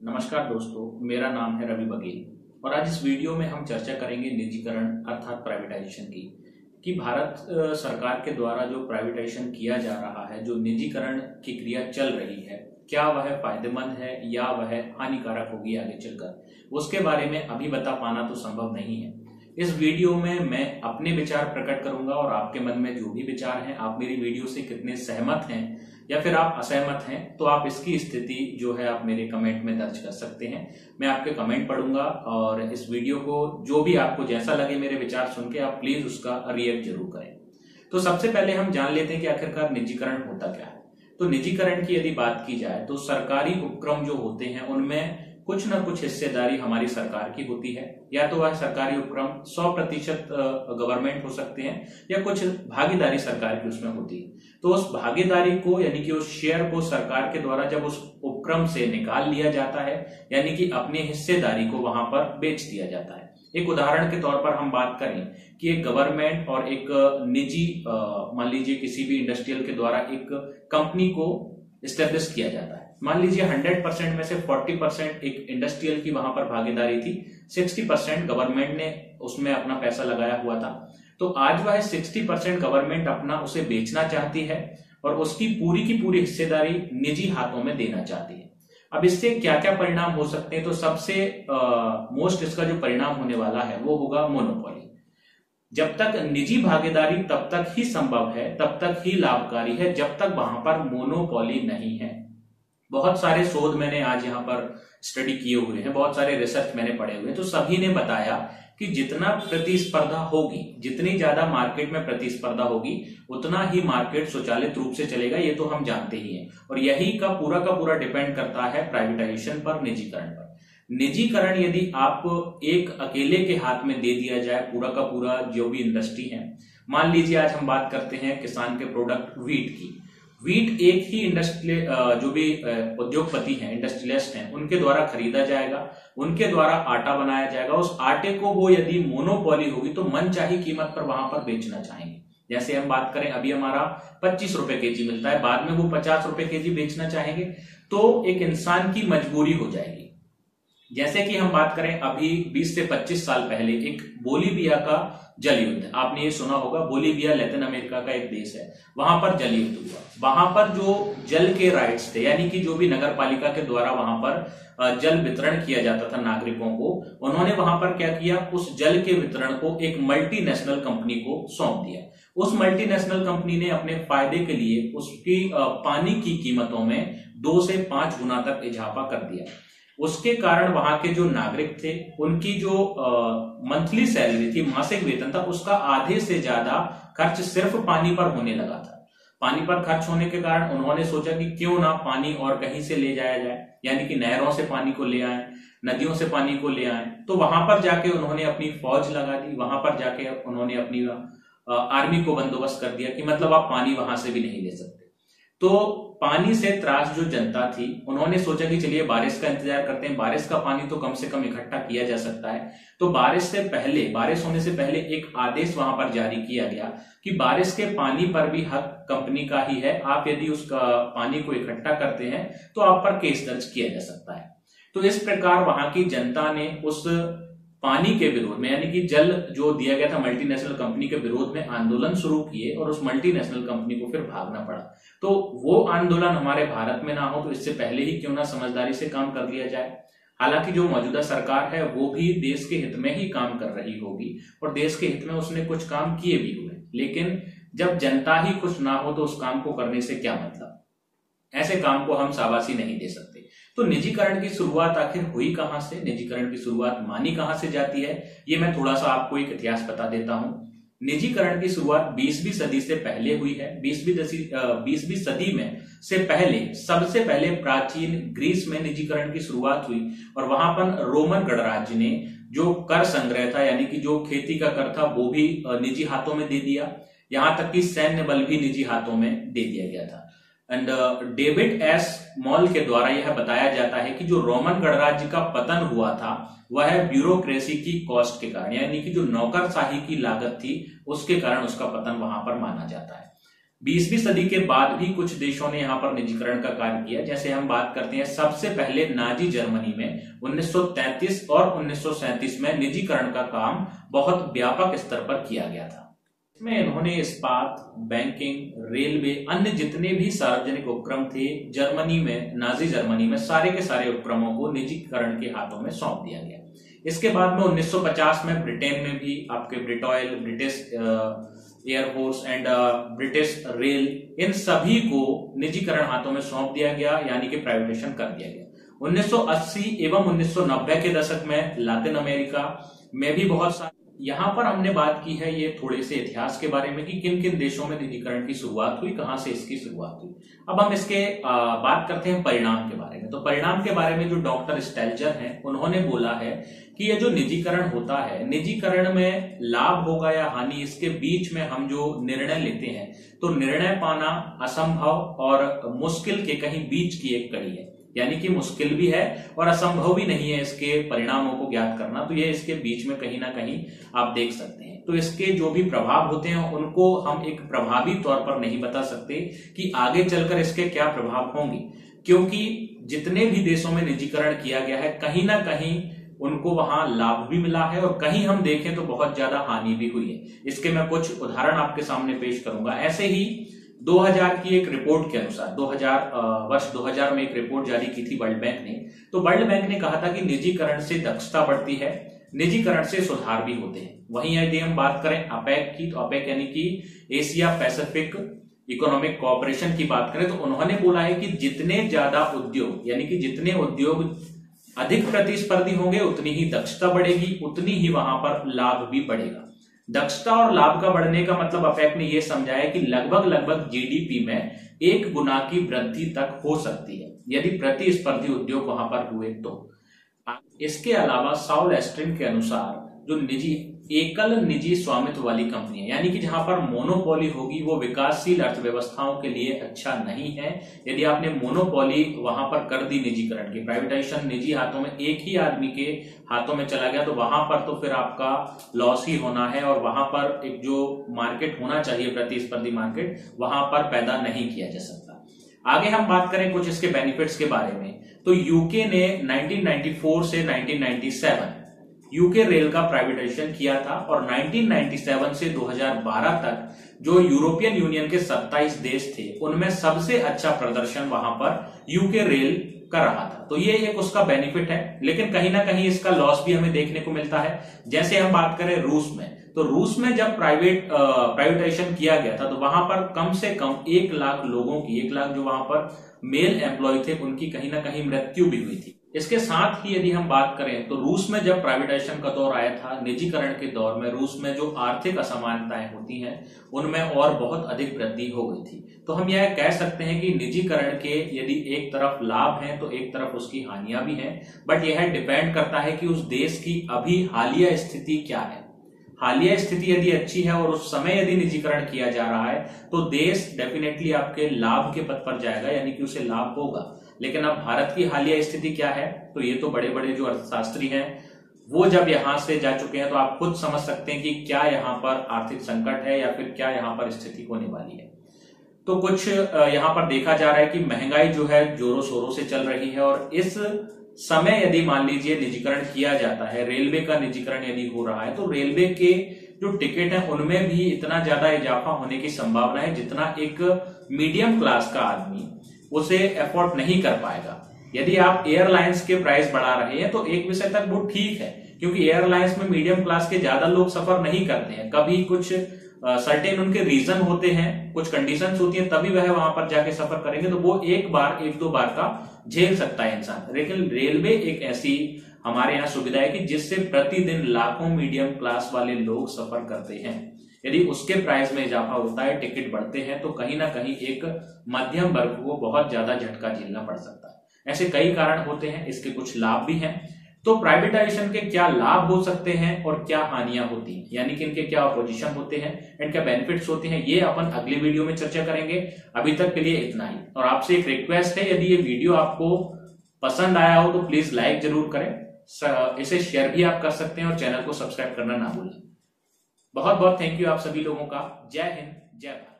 नमस्कार दोस्तों, मेरा नाम है रवि बघेल और आज इस वीडियो में हम चर्चा करेंगे निजीकरण अर्थात प्राइवेटाइजेशन की कि भारत सरकार के द्वारा जो प्राइवेटाइजेशन किया जा रहा है, जो निजीकरण की क्रिया चल रही है, क्या वह फायदेमंद है या वह हानिकारक होगी आगे चलकर, उसके बारे में अभी बता पाना तो संभव नहीं है। इस वीडियो में मैं अपने विचार प्रकट करूंगा और आपके मन में जो भी विचार हैं, आप मेरी वीडियो से कितने सहमत हैं या फिर आप असहमत हैं, तो आप इसकी स्थिति जो है आप मेरे कमेंट में दर्ज कर सकते हैं। मैं आपके कमेंट पढ़ूंगा और इस वीडियो को जो भी आपको जैसा लगे मेरे विचार सुन के आप प्लीज उसका रिएक्ट जरूर करें। तो सबसे पहले हम जान लेते हैं कि आखिरकार निजीकरण होता क्या है। तो निजीकरण की यदि बात की जाए तो सरकारी उपक्रम जो होते हैं उनमें कुछ न कुछ हिस्सेदारी हमारी सरकार की होती है, या तो वह सरकारी उपक्रम 100% गवर्नमेंट हो सकते हैं या कुछ भागीदारी सरकार की उसमें होती है। तो उस भागीदारी को यानी कि उस शेयर को सरकार के द्वारा जब उस उपक्रम से निकाल लिया जाता है, यानी कि अपनी हिस्सेदारी को वहां पर बेच दिया जाता है। एक उदाहरण के तौर पर हम बात करें कि एक गवर्नमेंट और एक निजी मान लीजिए किसी भी इंडस्ट्रियल के द्वारा एक कंपनी को स्टेब्लिश किया जाता है। मान लीजिए 100% में से 40% एक इंडस्ट्रियल की वहां पर भागीदारी थी, 60% गवर्नमेंट ने उसमें अपना पैसा लगाया हुआ था। तो आज वह 60% गवर्नमेंट अपना उसे बेचना चाहती है और उसकी पूरी की पूरी हिस्सेदारी निजी हाथों में देना चाहती है। अब इससे क्या क्या परिणाम हो सकते हैं, तो सबसे मोस्ट इसका जो परिणाम होने वाला है वो होगा मोनोपोली। जब तक निजी भागीदारी तब तक ही संभव है, तब तक ही लाभकारी है, जब तक वहां पर मोनोपोली नहीं है। बहुत सारे शोध मैंने आज यहाँ पर स्टडी किए हुए हैं, बहुत सारे रिसर्च मैंने पढ़े हुए हैं, तो सभी ने बताया कि जितना प्रतिस्पर्धा होगी, जितनी ज्यादा मार्केट में प्रतिस्पर्धा होगी, उतना ही मार्केट स्वचालित रूप से चलेगा। ये तो हम जानते ही हैं और यही का पूरा डिपेंड करता है प्राइवेटाइजेशन पर, निजीकरण पर। निजीकरण यदि आप एक अकेले के हाथ में दे दिया जाए पूरा का पूरा जो भी इंडस्ट्री है, मान लीजिए आज हम बात करते हैं किसान के प्रोडक्ट वीट की। वीट एक ही इंडस्ट्रियल जो भी उद्योगपति हैं, इंडस्ट्रियलिस्ट हैं, उनके द्वारा खरीदा जाएगा, उनके द्वारा आटा बनाया जाएगा। उस आटे को वो यदि मोनोपोली होगी तो मनचाही कीमत पर वहां पर बेचना चाहेंगे। जैसे हम बात करें, अभी हमारा 25 रुपए केजी मिलता है, बाद में वो 50 रुपए केजी बेचना चाहेंगे, तो एक इंसान की मजबूरी हो जाएगी। जैसे कि हम बात करें, अभी 20 से 25 साल पहले एक बोलीविया का जल युद्ध, आपने ये सुना होगा, बोलीविया लैटिन अमेरिका का एक देश है, वहां पर जल युद्ध हुआ। वहां पर जो जल के राइट्स थे, यानी कि जो भी नगर पालिका के द्वारा वहां पर जल वितरण किया जाता था नागरिकों को, उन्होंने वहां पर क्या किया, उस जल के वितरण को एक मल्टीनेशनल कंपनी को सौंप दिया। उस मल्टीनेशनल कंपनी ने अपने फायदे के लिए उसकी पानी की कीमतों में 2 से 5 गुना तक इजाफा कर दिया। उसके कारण वहां के जो नागरिक थे, उनकी जो मंथली सैलरी थी, मासिक वेतन था, उसका आधे से ज्यादा खर्च सिर्फ पानी पर होने लगा था। पानी पर खर्च होने के कारण उन्होंने सोचा कि क्यों ना पानी और कहीं से ले जाया जाए, यानी कि नहरों से पानी को ले आए, नदियों से पानी को ले आए। तो वहां पर जाके उन्होंने अपनी फौज लगा दी, वहां पर जाके उन्होंने अपनी आर्मी को बंदोबस्त कर दिया कि मतलब आप पानी वहां से भी नहीं ले सकते। तो पानी से त्रास जो जनता थी, उन्होंने सोचा कि चलिए बारिश का इंतजार करते हैं, बारिश का पानी तो कम से कम इकट्ठा किया जा सकता है। तो बारिश होने से पहले एक आदेश वहां पर जारी किया गया कि बारिश के पानी पर भी हक कंपनी का ही है, आप यदि उसका पानी को इकट्ठा करते हैं तो आप पर केस दर्ज किया जा सकता है। तो इस प्रकार वहां की जनता ने उस पानी के विरोध में, यानी कि जल जो दिया गया था मल्टीनेशनल कंपनी के विरोध में, आंदोलन शुरू किए और उस मल्टीनेशनल कंपनी को फिर भागना पड़ा। तो वो आंदोलन हमारे भारत में ना हो, तो इससे पहले ही क्यों ना समझदारी से काम कर लिया जाए। हालांकि जो मौजूदा सरकार है वो भी देश के हित में ही काम कर रही होगी और देश के हित में उसने कुछ काम किए भी हुए, लेकिन जब जनता ही खुश ना हो तो उस काम को करने से क्या मतलब। ऐसे काम को हम शाबाशी नहीं दे सकते। तो निजीकरण की शुरुआत आखिर हुई कहां से, निजीकरण की शुरुआत मानी कहां से जाती है, ये मैं थोड़ा सा आपको एक इतिहास बता देता हूं। निजीकरण की शुरुआत 20वीं सदी से पहले हुई है। 20वीं सदी में से पहले सबसे पहले प्राचीन ग्रीस में निजीकरण की शुरुआत हुई और वहां पर रोमन गणराज्य ने जो कर संग्रह था, यानी कि जो खेती का कर था, वो भी निजी हाथों में दे दिया। यहां तक कि सैन्य बल भी निजी हाथों में दे दिया गया था। एंड डेविड एस मॉल के द्वारा यह बताया जाता है कि जो रोमन गणराज्य का पतन हुआ था वह ब्यूरोक्रेसी की कॉस्ट के कारण, यानी कि जो नौकरशाही की लागत थी उसके कारण उसका पतन वहां पर माना जाता है। 20वीं सदी के बाद भी कुछ देशों ने यहाँ पर निजीकरण का कार्य किया। जैसे हम बात करते हैं, सबसे पहले नाजी जर्मनी में 1933 और 1937 में निजीकरण का काम बहुत व्यापक स्तर पर किया गया था। इसमें इन्होंने इस्पात, बैंकिंग, रेलवे, अन्य जितने भी सार्वजनिक उपक्रम थे जर्मनी में, नाजी जर्मनी में, सारे के सारे उपक्रमों को निजीकरण के हाथों में सौंप दिया गया। इसके बाद में 1950 में ब्रिटेन में भी आपके Britoil, British air force and British rail, इन सभी को निजीकरण हाथों में सौंप दिया गया, यानी कि प्राइवेटाइजेशन कर दिया गया। 1980 एवं 1990 के दशक में लातिन अमेरिका में भी बहुत सारे, यहां पर हमने बात की है ये थोड़े से इतिहास के बारे में कि किन किन देशों में निजीकरण की शुरुआत हुई, कहां से इसकी शुरुआत हुई। अब हम इसके बात करते हैं परिणाम के बारे में। तो परिणाम के बारे में जो डॉक्टर स्टेल्जर हैं, उन्होंने बोला है कि ये जो निजीकरण होता है, निजीकरण में लाभ होगा या हानि, इसके बीच में हम जो निर्णय लेते हैं, तो निर्णय पाना असंभव और मुश्किल के कहीं बीच की एक कड़ी है। यानी कि मुश्किल भी है और असंभव भी नहीं है इसके परिणामों को ज्ञात करना, तो ये इसके बीच में कहीं ना कहीं आप देख सकते हैं। तो इसके जो भी प्रभाव होते हैं उनको हम एक प्रभावी तौर पर नहीं बता सकते कि आगे चलकर इसके क्या प्रभाव होंगे, क्योंकि जितने भी देशों में निजीकरण किया गया है कहीं ना कहीं उनको वहां लाभ भी मिला है और कहीं हम देखें तो बहुत ज्यादा हानि भी हुई है। इसके मैं कुछ उदाहरण आपके सामने पेश करूंगा। ऐसे ही 2000 की एक रिपोर्ट के अनुसार, वर्ष 2000 में एक रिपोर्ट जारी की थी वर्ल्ड बैंक ने। तो वर्ल्ड बैंक ने कहा था कि निजीकरण से दक्षता बढ़ती है, निजीकरण से सुधार भी होते हैं। वहीं यदि हम बात करें अपेक की, तो अपेक यानी कि एशिया पैसिफिक इकोनॉमिक कोऑपरेशन की बात करें, तो उन्होंने बोला है कि जितने ज्यादा उद्योग, यानी कि जितने उद्योग अधिक प्रतिस्पर्धी होंगे उतनी ही दक्षता बढ़ेगी, उतनी ही वहां पर लाभ भी बढ़ेगा। दक्षता और लाभ का बढ़ने का मतलब अपेक ने यह समझाया कि लगभग जीडीपी में 1 गुना की वृद्धि तक हो सकती है यदि प्रतिस्पर्धी उद्योग वहां पर हुए तो। इसके अलावा साउल एस्ट्रिन के अनुसार जो एकल निजी स्वामित्व वाली कंपनियां, यानी कि जहां पर मोनोपोली होगी, वो विकासशील अर्थव्यवस्थाओं के लिए अच्छा नहीं है। यदि आपने मोनोपोली वहां पर कर दी निजीकरण की, प्राइवेटाइजेशन निजी हाथों में, एक ही आदमी के हाथों में चला गया, तो वहां पर तो फिर आपका लॉस ही होना है और वहां पर एक जो मार्केट होना चाहिए, प्रतिस्पर्धी मार्केट, वहां पर पैदा नहीं किया जा सकता। आगे हम बात करें कुछ इसके बेनिफिट्स के बारे में, तो यूके ने 1994 से 1997 यूके रेल का प्राइवेटाइजेशन किया था और 1997 से 2012 तक जो यूरोपियन यूनियन के 27 देश थे उनमें सबसे अच्छा प्रदर्शन वहां पर यूके रेल कर रहा था। तो ये एक उसका बेनिफिट है, लेकिन कहीं ना कहीं इसका लॉस भी हमें देखने को मिलता है। जैसे हम बात करें रूस में, तो रूस में जब प्राइवेटाइजेशन किया गया था तो वहां पर कम से कम 1 लाख लोगों की, 1 लाख जो वहां पर मेल एम्प्लॉय थे, उनकी कहीं ना कहीं मृत्यु भी हुई थी। इसके साथ ही यदि हम बात करें तो रूस में जब प्राइवेटाइजेशन का दौर आया था, निजीकरण के दौर में रूस में जो आर्थिक असमानताएं होती हैं उनमें और बहुत अधिक वृद्धि हो गई थी। तो हम यह कह सकते हैं कि निजीकरण के यदि एक तरफ लाभ हैं तो एक तरफ उसकी हानियां भी हैं, बट यह डिपेंड करता है कि उस देश की अभी हालिया स्थिति क्या है। हालिया स्थिति यदि अच्छी है और उस समय यदि निजीकरण किया जा रहा है तो देश डेफिनेटली आपके लाभ के पथ पर जाएगा, यानी कि उसे लाभ होगा। लेकिन अब भारत की हालिया स्थिति क्या है, तो ये तो बड़े बड़े जो अर्थशास्त्री हैं वो जब यहां से जा चुके हैं, तो आप खुद समझ सकते हैं कि क्या यहां पर आर्थिक संकट है या फिर क्या यहां पर स्थिति होने वाली है। तो कुछ यहां पर देखा जा रहा है कि महंगाई जो है जोरों शोरों से चल रही है और इस समय यदि मान लीजिए निजीकरण किया जाता है, रेलवे का निजीकरण यदि हो रहा है, तो रेलवे के जो टिकट है उनमें भी इतना ज्यादा इजाफा होने की संभावना है जितना एक मीडियम क्लास का आदमी उसे एफोर्ड नहीं कर पाएगा। यदि आप एयरलाइंस के प्राइस बढ़ा रहे हैं तो एक विषय तक वो ठीक है, क्योंकि एयरलाइंस में मीडियम क्लास के ज्यादा लोग सफर नहीं करते हैं। कभी कुछ सर्टेन उनके रीजन होते हैं, कुछ कंडीशंस होती हैं, तभी वह वहां पर जाके सफर करेंगे, तो वो एक दो बार का झेल सकता है इंसान। लेकिन रेलवे एक ऐसी हमारे यहाँ सुविधा है कि जिससे प्रतिदिन लाखों मीडियम क्लास वाले लोग सफर करते हैं। यदि उसके प्राइस में इजाफा होता है, टिकट बढ़ते हैं, तो कहीं ना कहीं एक मध्यम वर्ग को बहुत ज्यादा झटका झेलना पड़ सकता है। ऐसे कई कारण होते हैं, इसके कुछ लाभ भी हैं। तो प्राइवेटाइजेशन के क्या लाभ हो सकते हैं और क्या हानियां होती हैं, यानी कि इनके क्या अपोजिशन होते हैं एंड क्या बेनिफिट्स होते हैं, ये अपन अगली वीडियो में चर्चा करेंगे। अभी तक के लिए इतना ही, और आपसे एक रिक्वेस्ट है, यदि ये वीडियो आपको पसंद आया हो तो प्लीज लाइक जरूर करें, इसे शेयर भी आप कर सकते हैं और चैनल को सब्सक्राइब करना ना भूलें। बहुत बहुत थैंक यू आप सभी लोगों का। जय हिंद, जय भारत।